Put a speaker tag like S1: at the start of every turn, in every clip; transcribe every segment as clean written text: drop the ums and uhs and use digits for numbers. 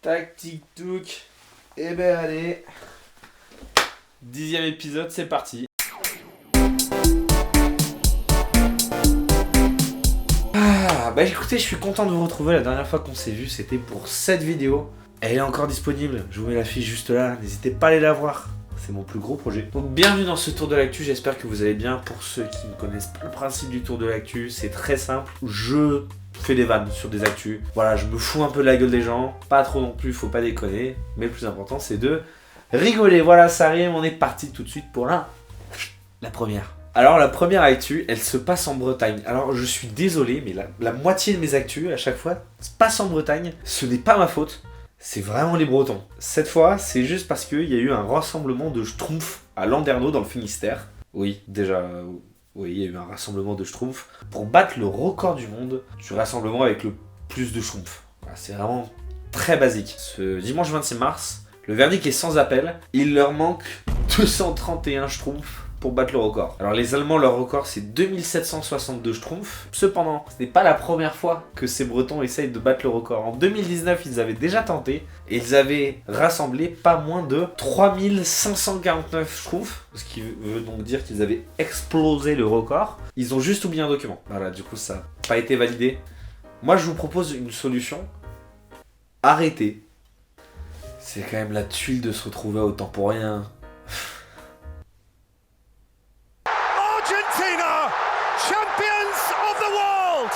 S1: Tac, tic, touc. Et ben allez. 10e épisode, c'est parti. Bah écoutez, je suis content de vous retrouver. La dernière fois qu'on s'est vu, c'était pour cette vidéo. Elle est encore disponible. Je vous mets la fiche juste là. N'hésitez pas à aller la voir. C'est mon plus gros projet. Donc bienvenue dans ce tour de l'actu. J'espère que vous allez bien. Pour ceux qui ne connaissent pas le principe du tour de l'actu, c'est très simple. Je fais des vannes sur des actus. Voilà, je me fous un peu de la gueule des gens. Pas trop non plus, faut pas déconner. Mais le plus important, c'est de rigoler. Voilà, ça rime. On est parti tout de suite pour la première. Alors la première actu, elle se passe en Bretagne. Alors je suis désolé, mais la moitié de mes actus à chaque fois se passe en Bretagne. Ce n'est pas ma faute, c'est vraiment les Bretons. Cette fois, c'est juste parce qu'il y a eu un rassemblement de Schtroumpfs à Landerneau dans le Finistère. Oui, déjà, oui, il y a eu un rassemblement de Schtroumpfs pour battre le record du monde du rassemblement avec le plus de Schtroumpfs. Voilà, c'est vraiment très basique. Ce dimanche 26 mars, le verdict est sans appel. Il leur manque 231 Schtroumpfs pour battre le record. Alors les Allemands, leur record c'est 2762 Schtroumpfs. Cependant, ce n'est pas la première fois que ces Bretons essayent de battre le record. En 2019, ils avaient déjà tenté et ils avaient rassemblé pas moins de 3549 Schtroumpfs, ce qui veut donc dire qu'ils avaient explosé le record. Ils ont juste oublié un document. Voilà, du coup ça n'a pas été validé. Moi je vous propose une solution. Arrêtez. C'est quand même la tuile de se retrouver autant pour rien.
S2: Argentina, champions of the world.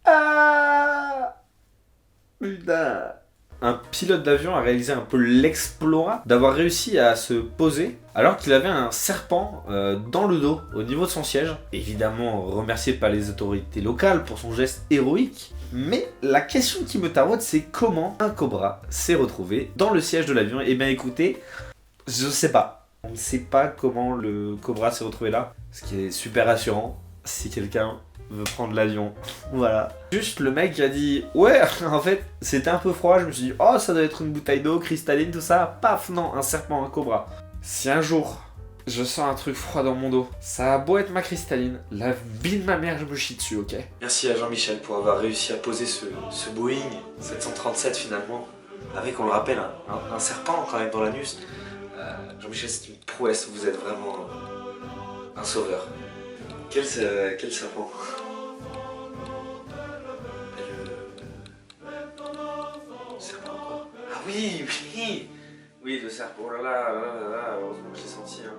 S1: Ah putain. Un pilote d'avion a réalisé un peu l'exploit d'avoir réussi à se poser alors qu'il avait un serpent dans le dos au niveau de son siège. Évidemment remercié par les autorités locales pour son geste héroïque. Mais la question qui me taraude, c'est comment un cobra s'est retrouvé dans le siège de l'avion. Et bien écoutez, je sais pas. On ne sait pas comment le cobra s'est retrouvé là. Ce qui est super rassurant si quelqu'un veut prendre l'avion. Voilà. Juste le mec a dit ouais, en fait c'était un peu froid. Je me suis dit oh, ça doit être une bouteille d'eau cristalline, tout ça. Paf, non, un serpent, un cobra. Si un jour je sens un truc froid dans mon dos, ça a beau être ma cristalline, la vie de ma mère, je me chie dessus, ok? Merci à Jean-Michel pour avoir réussi à poser ce Boeing 737 finalement, avec, on le rappelle, un serpent quand même dans l'anus. Jean-Michel, c'est une prouesse, vous êtes vraiment un sauveur. Quel serpent? Le serpent quoi? Ah oui, oui! Oui, le serpent, oh là là, heureusement que je l'ai senti. Hein.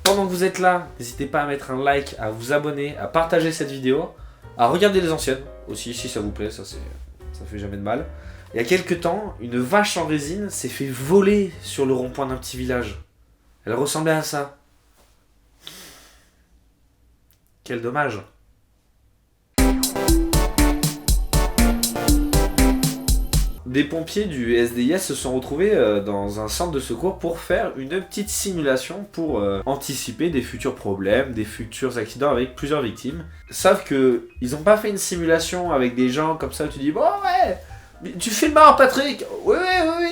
S1: Pendant que vous êtes là, n'hésitez pas à mettre un like, à vous abonner, à partager cette vidéo, à regarder les anciennes aussi, si ça vous plaît, ça fait jamais de mal. Il y a quelques temps, une vache en résine s'est fait voler sur le rond-point d'un petit village. Elle ressemblait à ça. Quel dommage. Des pompiers du SDIS se sont retrouvés dans un centre de secours pour faire une petite simulation pour anticiper des futurs problèmes, des futurs accidents avec plusieurs victimes. Sauf que ils ont pas fait une simulation avec des gens comme ça où tu dis bon ouais, tu fais le marre Patrick. Oui,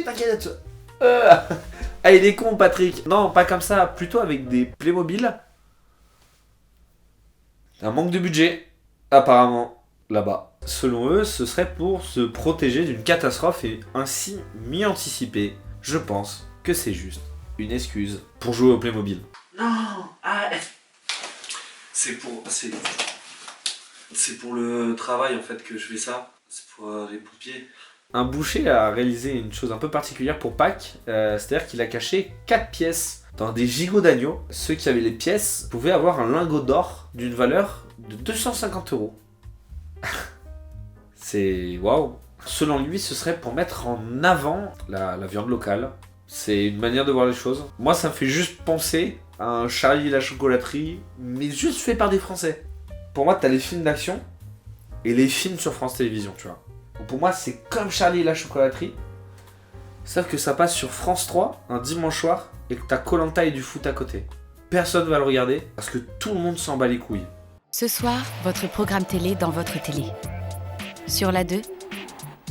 S1: t'inquiète. Ah, il est con Patrick. Non, pas comme ça, plutôt avec des Playmobil. Un manque de budget, apparemment, là-bas. Selon eux, ce serait pour se protéger d'une catastrophe et ainsi mieux anticiper. Je pense que c'est juste une excuse pour jouer au Playmobil. Non, c'est pour le travail en fait que je fais ça. C'est pour les pompiers. Un boucher a réalisé une chose un peu particulière pour Pâques, c'est-à-dire qu'il a caché 4 pièces dans des gigots d'agneau. Ceux qui avaient les pièces pouvaient avoir un lingot d'or d'une valeur de 250 €. C'est waouh. Selon lui, ce serait pour mettre en avant la viande locale. C'est une manière de voir les choses. Moi, ça me fait juste penser à un Charlie et la chocolaterie, mais juste fait par des Français. Pour moi, t'as les films d'action et les films sur France Télévisions, tu vois. Donc pour moi, c'est comme Charlie et la chocolaterie, sauf que ça passe sur France 3 un dimanche soir et que t'as Koh-Lanta et du foot à côté. Personne va le regarder parce que tout le monde s'en bat les couilles.
S3: Ce soir, votre programme télé dans votre télé. Sur la 2.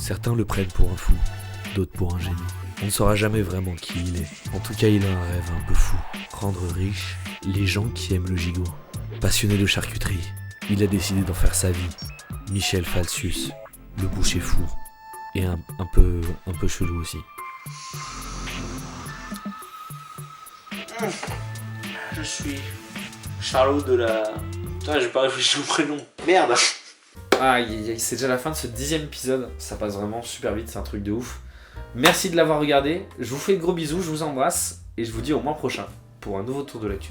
S4: Certains le prennent pour un fou, d'autres pour un génie. On ne saura jamais vraiment qui il est. En tout cas, il a un rêve un peu fou. Rendre riche les gens qui aiment le gigot. Passionné de charcuterie, il a décidé d'en faire sa vie. Michel Falcius, le boucher fou, et un peu chelou aussi.
S1: Je suis Charlot de la... Putain, j'ai pas réfléchi au prénom. Merde. C'est déjà la fin de ce 10e épisode. Ça passe vraiment super vite, c'est un truc de ouf. Merci de l'avoir regardé. Je vous fais de gros bisous, je vous embrasse. Et je vous dis au mois prochain pour un nouveau tour de l'actu.